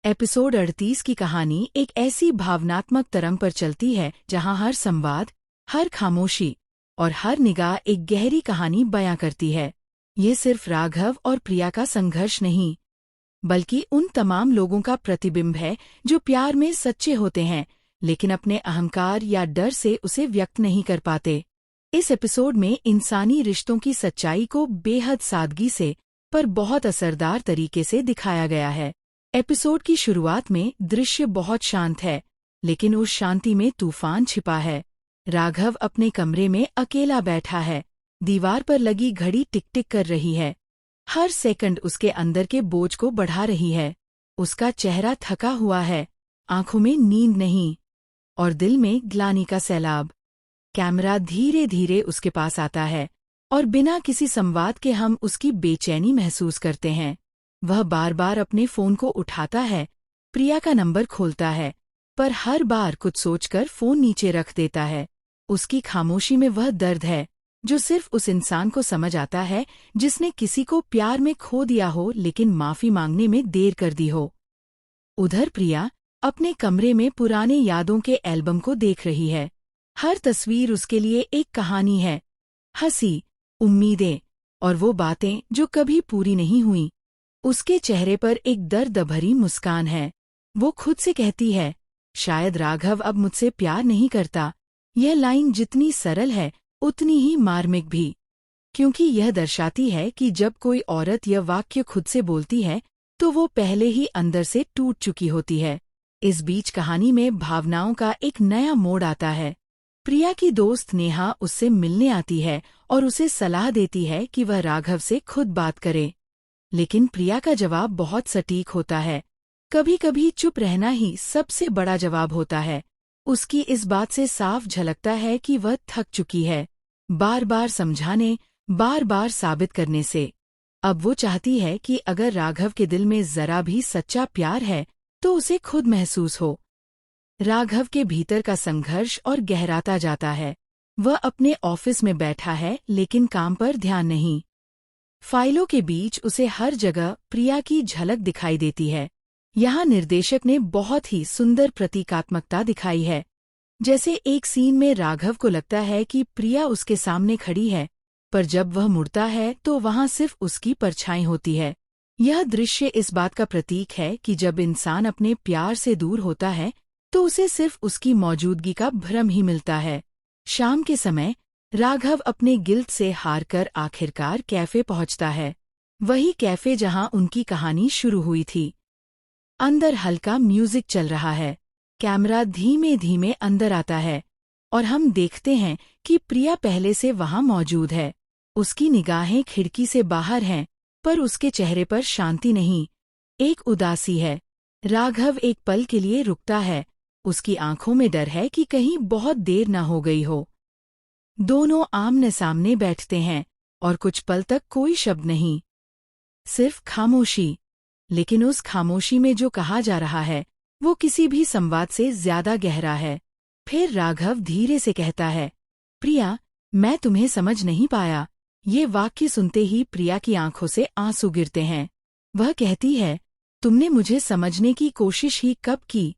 Episode 38 की कहानी एक ऐसी भावनात्मक तरंग पर चलती है जहां हर संवाद, हर खामोशी और हर निगाह एक गहरी कहानी बयां करती है। ये सिर्फ राघव और प्रिया का संघर्ष नहीं, बल्कि उन तमाम लोगों का प्रतिबिंब है जो प्यार में सच्चे होते हैं लेकिन अपने अहंकार या डर से उसे व्यक्त नहीं कर पाते। इस एपिसोड में इंसानी रिश्तों की सच्चाई को बेहद सादगी से पर बहुत असरदार तरीके से दिखाया गया है। एपिसोड की शुरुआत में दृश्य बहुत शांत है, लेकिन उस शांति में तूफान छिपा है। राघव अपने कमरे में अकेला बैठा है, दीवार पर लगी घड़ी टिक टिक कर रही है। हर सेकंड उसके अंदर के बोझ को बढ़ा रही है। उसका चेहरा थका हुआ है, आंखों में नींद नहीं और दिल में ग्लानि का सैलाब। कैमरा धीरे धीरे उसके पास आता है और बिना किसी संवाद के हम उसकी बेचैनी महसूस करते हैं। वह बार बार अपने फोन को उठाता है, प्रिया का नंबर खोलता है, पर हर बार कुछ सोचकर फोन नीचे रख देता है। उसकी खामोशी में वह दर्द है जो सिर्फ उस इंसान को समझ आता है जिसने किसी को प्यार में खो दिया हो लेकिन माफी मांगने में देर कर दी हो। उधर प्रिया अपने कमरे में पुराने यादों के एल्बम को देख रही है। हर तस्वीर उसके लिए एक कहानी है, हंसी, उम्मीदें और वो बातें जो कभी पूरी नहीं हुईं। उसके चेहरे पर एक दर्द भरी मुस्कान है। वो खुद से कहती है, शायद राघव अब मुझसे प्यार नहीं करता। यह लाइन जितनी सरल है उतनी ही मार्मिक भी, क्योंकि यह दर्शाती है कि जब कोई औरत यह वाक्य खुद से बोलती है तो वो पहले ही अंदर से टूट चुकी होती है। इस बीच कहानी में भावनाओं का एक नया मोड़ आता है। प्रिया की दोस्त नेहा उससे मिलने आती है और उसे सलाह देती है कि वह राघव से खुद बात करे, लेकिन प्रिया का जवाब बहुत सटीक होता है। कभी कभी चुप रहना ही सबसे बड़ा जवाब होता है। उसकी इस बात से साफ झलकता है कि वह थक चुकी है, बार बार समझाने, बार बार साबित करने से। अब वो चाहती है कि अगर राघव के दिल में जरा भी सच्चा प्यार है तो उसे खुद महसूस हो। राघव के भीतर का संघर्ष और गहराता जाता है। वह अपने ऑफिस में बैठा है लेकिन काम पर ध्यान नहीं। फाइलों के बीच उसे हर जगह प्रिया की झलक दिखाई देती है। यहाँ निर्देशक ने बहुत ही सुंदर प्रतीकात्मकता दिखाई है। जैसे एक सीन में राघव को लगता है कि प्रिया उसके सामने खड़ी है, पर जब वह मुड़ता है तो वहाँ सिर्फ उसकी परछाई होती है। यह दृश्य इस बात का प्रतीक है कि जब इंसान अपने प्यार से दूर होता है तो उसे सिर्फ उसकी मौजूदगी का भ्रम ही मिलता है। शाम के समय राघव अपने गिल्ट से हारकर आखिरकार कैफे पहुंचता है, वही कैफे जहां उनकी कहानी शुरू हुई थी। अंदर हल्का म्यूजिक चल रहा है, कैमरा धीमे धीमे अंदर आता है और हम देखते हैं कि प्रिया पहले से वहां मौजूद है। उसकी निगाहें खिड़की से बाहर हैं, पर उसके चेहरे पर शांति नहीं, एक उदासी है। राघव एक पल के लिए रुकता है, उसकी आंखों में डर है कि कहीं बहुत देर न हो गई हो। दोनों आमने सामने बैठते हैं और कुछ पल तक कोई शब्द नहीं, सिर्फ खामोशी। लेकिन उस खामोशी में जो कहा जा रहा है वो किसी भी संवाद से ज्यादा गहरा है। फिर राघव धीरे से कहता है, प्रिया, मैं तुम्हें समझ नहीं पाया। ये वाक्य सुनते ही प्रिया की आंखों से आंसू गिरते हैं। वह कहती है, तुमने मुझे समझने की कोशिश ही कब की?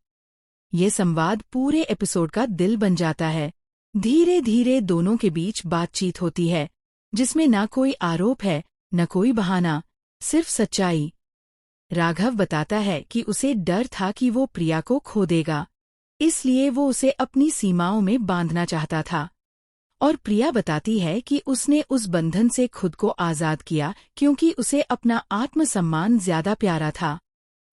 ये संवाद पूरे एपिसोड का दिल बन जाता है। धीरे धीरे दोनों के बीच बातचीत होती है, जिसमें न कोई आरोप है, न कोई बहाना, सिर्फ सच्चाई। राघव बताता है कि उसे डर था कि वो प्रिया को खो देगा, इसलिए वो उसे अपनी सीमाओं में बांधना चाहता था। और प्रिया बताती है कि उसने उस बंधन से खुद को आजाद किया क्योंकि उसे अपना आत्मसम्मान ज्यादा प्यारा था।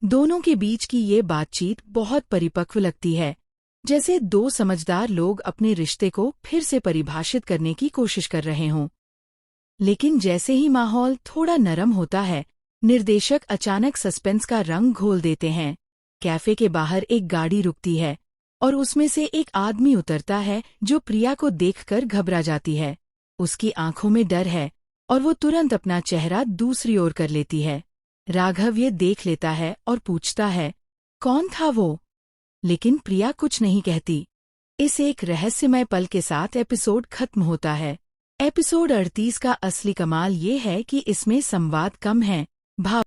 दोनों के बीच की ये बातचीत बहुत परिपक्व लगती है, जैसे दो समझदार लोग अपने रिश्ते को फिर से परिभाषित करने की कोशिश कर रहे हों। लेकिन जैसे ही माहौल थोड़ा नरम होता है, निर्देशक अचानक सस्पेंस का रंग घोल देते हैं। कैफे के बाहर एक गाड़ी रुकती है और उसमें से एक आदमी उतरता है जो प्रिया को देखकर घबरा जाती है। उसकी आंखों में डर है और वो तुरंत अपना चेहरा दूसरी ओर कर लेती है। राघव ये देख लेता है और पूछता है, कौन था वो? लेकिन प्रिया कुछ नहीं कहती। इस एक रहस्यमय पल के साथ एपिसोड खत्म होता है। एपिसोड 38 का असली कमाल ये है कि इसमें संवाद कम है, भाव